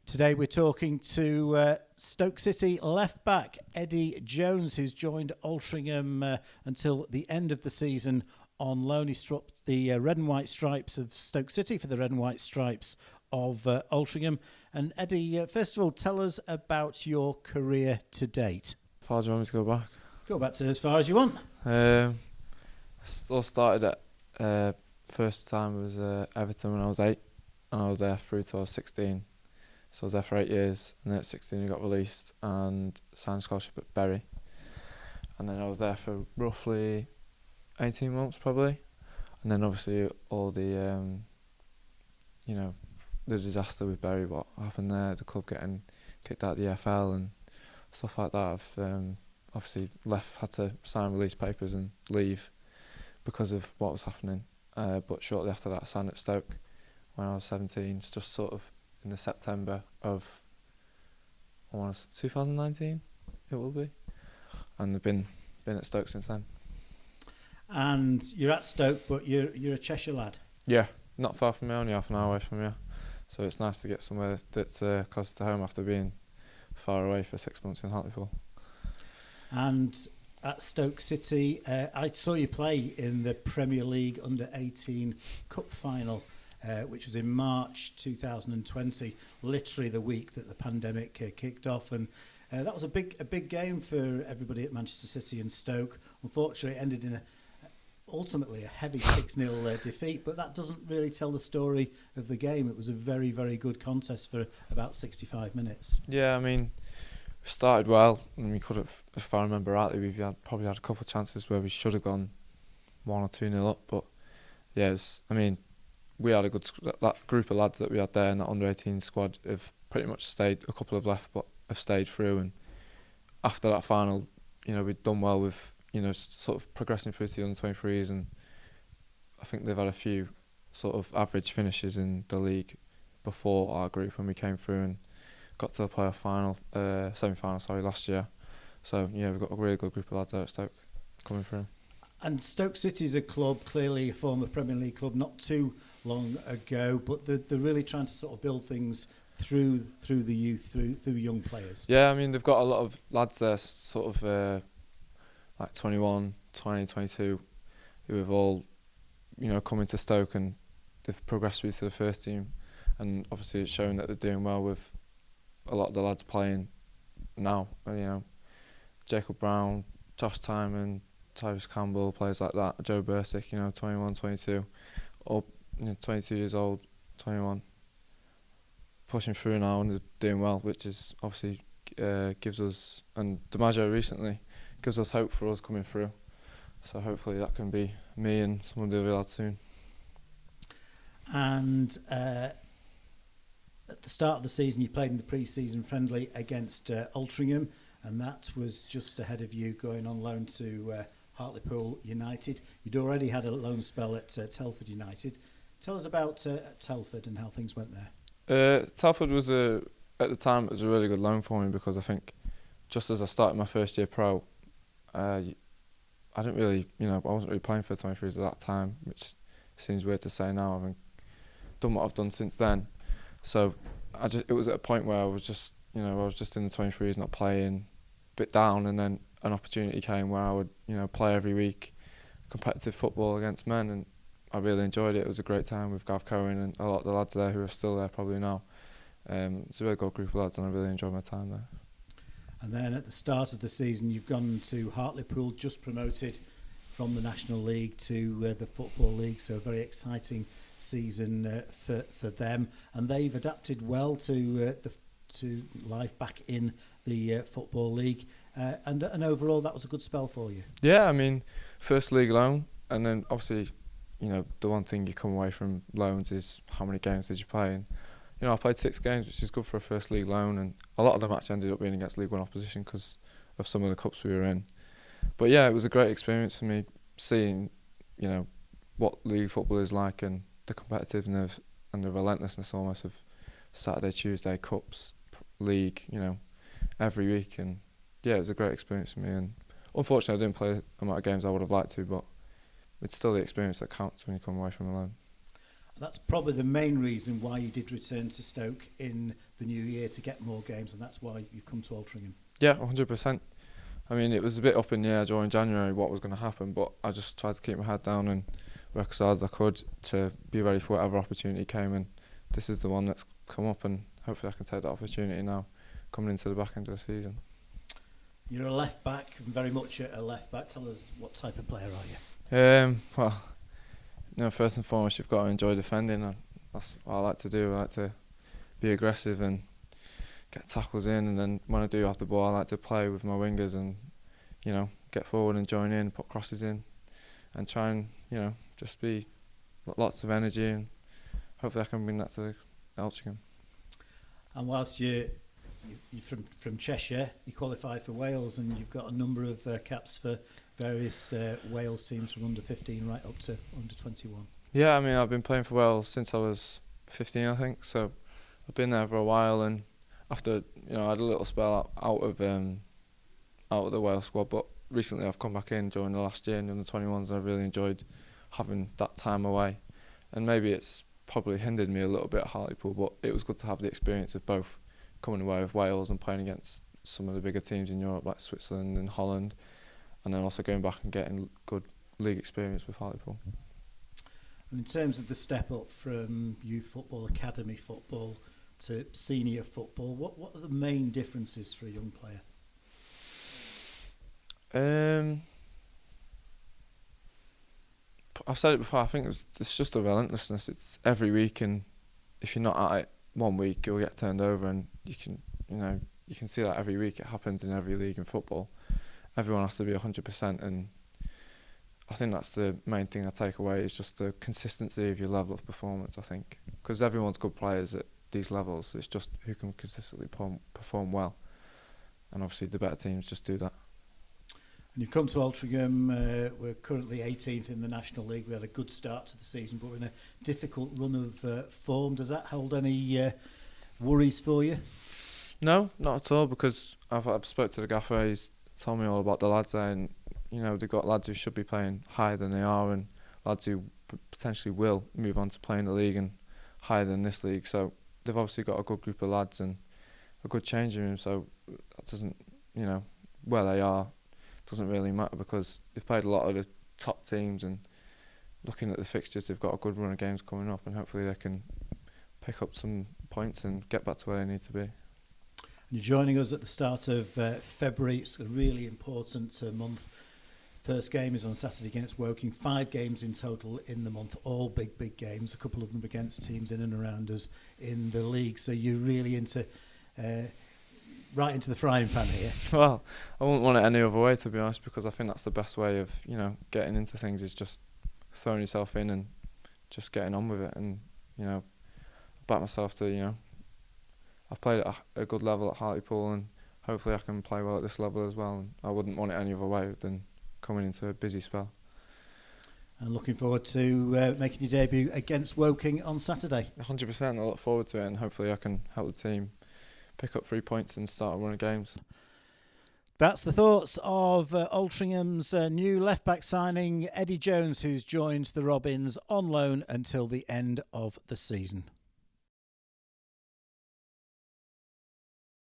Today we're talking to Stoke City left-back Eddy Jones, who's joined Altrincham until the end of the season on loan. He swapped the red and white stripes of Stoke City for the red and white stripes of Altrincham. And Eddy, first of all, tell us about your career to date. How far do you want me to go back? Go back to as far as you want. All started at first time was Everton when I was 8, and I was there through till I was 16. So I was there for 8 years, and then at 16 I got released and signed a scholarship at Bury. And then I was there for roughly 18 months probably. And then obviously all the, the disaster with Bury, what happened there, the club getting kicked out of the EFL and stuff like that. I've obviously had to sign release papers and leave because of what was happening. But shortly after that I signed at Stoke when I was 17, just sort of in the September of 2019 it will be, and I've been at Stoke since then. And you're at Stoke, but you're a Cheshire lad. Yeah, not far from me, only half an hour away from here, so it's nice to get somewhere that's close to home after being far away for 6 months in Hartlepool. And at Stoke City, I saw you play in the Premier League Under-18 Cup final, which was in March 2020, literally the week that the pandemic kicked off, and that was a big game for everybody at Manchester City and Stoke. Unfortunately, it ended in ultimately a heavy 6-0 defeat, but that doesn't really tell the story of the game. It was a very, very good contest for about 65 minutes. Yeah, I mean, we started well, and we could have, if I remember rightly, we've probably had a couple of chances where we should have gone 1 or 2-0 up, but yeah, we had that group of lads that we had there in that under-18 squad have pretty much stayed. A couple have left, but have stayed through. And after that final, we'd done well with, sort of progressing through to the under-23s, and I think they've had a few sort of average finishes in the league before our group when we came through and got to the playoff final, semi-final, last year. So yeah, we've got a really good group of lads there at Stoke coming through. And Stoke City is a club, clearly a former Premier League club, not too long ago, but they're really trying to sort of build things through the youth, through young players. Yeah, I mean, they've got a lot of lads there, sort of like 21, 20, 22, who have all, come into Stoke and they've progressed through to the first team. And obviously it's showing that they're doing well with a lot of the lads playing now. Jacob Brown, Josh Timon, Tyrese Campbell, players like that, Joe Bursick, 21, 22, or 22 years old, 21, pushing through now and doing well, which is obviously gives us, and DiMaggio recently, gives us hope for us coming through. So hopefully that can be me and some of the other lads soon. And at the start of the season, you played in the pre-season friendly against Altrincham, and that was just ahead of you going on loan to Hartlepool United. You'd already had a loan spell at Telford United. Tell us about Telford and how things went there. Telford was at the time it was a really good loan for me, because I think just as I started my first year pro, I didn't really, I wasn't really playing for the 23s at that time, which seems weird to say now, having done what I've done since then. So it was at a point where I was just in the 23s, not playing, a bit down, and then an opportunity came where I would, play every week, competitive football against men, and I really enjoyed it. It was a great time with Gav Cohen and a lot of the lads there who are still there probably now. It's a really good group of lads, and I really enjoyed my time there. And then at the start of the season, you've gone to Hartlepool, just promoted from the National League to the Football League, so a very exciting season for them. And they've adapted well to life back in the Football League. And overall, that was a good spell for you. Yeah, I mean, first league loan, and then obviously, the one thing you come away from loans is how many games did you play. And, I played 6 games, which is good for a first league loan, and a lot of them actually ended up being against League One opposition because of some of the cups we were in. But yeah, it was a great experience for me, seeing, what league football is like, and the competitiveness and the relentlessness almost of Saturday, Tuesday cups, league, every week. And yeah, it was a great experience for me, and unfortunately I didn't play the amount of games I would have liked to, but it's still the experience that counts when you come away from a loan. That's probably the main reason why you did return to Stoke in the new year, to get more games, and that's why you've come to Altrincham. Yeah, 100%. I mean, it was a bit up in the air during January what was going to happen, but I just tried to keep my head down and work as hard as I could to be ready for whatever opportunity came, and this is the one that's come up, and hopefully I can take that opportunity now coming into the back end of the season. You're a left back, very much a left back. Tell us, what type of player are you? Well, first and foremost, you've got to enjoy defending, and that's what I like to do. I like to be aggressive and get tackles in, and then when I do have the ball, I like to play with my wingers and, get forward and join in, put crosses in, and try and, just be lots of energy, and hopefully I can bring that to Altrincham. And whilst you're from Cheshire, you qualify for Wales, and you've got a number of caps for various Wales teams from under 15 right up to under 21. Yeah, I mean, I've been playing for Wales since I was 15, I think, so I've been there for a while, and after, I had a little spell out of the Wales squad, but recently I've come back in during the last year in the under 21s, and I've really enjoyed having that time away, and maybe it's probably hindered me a little bit at Hartlepool, but it was good to have the experience of both coming away with Wales and playing against some of the bigger teams in Europe like Switzerland and Holland, and then also going back and getting good league experience with Hartlepool. And in terms of the step up from youth football, academy football to senior football, what are the main differences for a young player? I've said it before, I think it's just a relentlessness. It's every week, and if you're not at it one week, you'll get turned over, and you can see that every week. It happens in every league in football. Everyone has to be 100%, and I think that's the main thing I take away, is just the consistency of your level of performance, I think. Because everyone's good players at these levels, it's just who can consistently perform well. And obviously the better teams just do that. And you've come to Altrincham, we're currently 18th in the National League. We had a good start to the season, but we're in a difficult run of form. Does that hold any worries for you? No, not at all, because I've spoke to the gaffer, he's told me all about the lads there, and they've got lads who should be playing higher than they are, and lads who potentially will move on to play in the league and higher than this league. So they've obviously got a good group of lads and a good changing room, so that doesn't, where they are doesn't really matter, because they've played a lot of the top teams, and looking at the fixtures, they've got a good run of games coming up, and hopefully they can pick up some points and get back to where they need to be. You're joining us at the start of February. It's a really important month. First game is on Saturday against Woking. 5 games in total in the month, all big games. A couple of them against teams in and around us in the league. So you're really right into the frying pan here. Well, I wouldn't want it any other way, to be honest, because I think that's the best way of getting into things, is just throwing yourself in and just getting on with it. And back myself to I've played at a good level at Hartlepool, and hopefully I can play well at this level as well. And I wouldn't want it any other way than coming into a busy spell. And looking forward to making your debut against Woking on Saturday. 100%. I look forward to it, and hopefully I can help the team pick up 3 points and start a run of games. That's the thoughts of Altrincham's new left-back signing, Eddy Jones, who's joined the Robins on loan until the end of the season.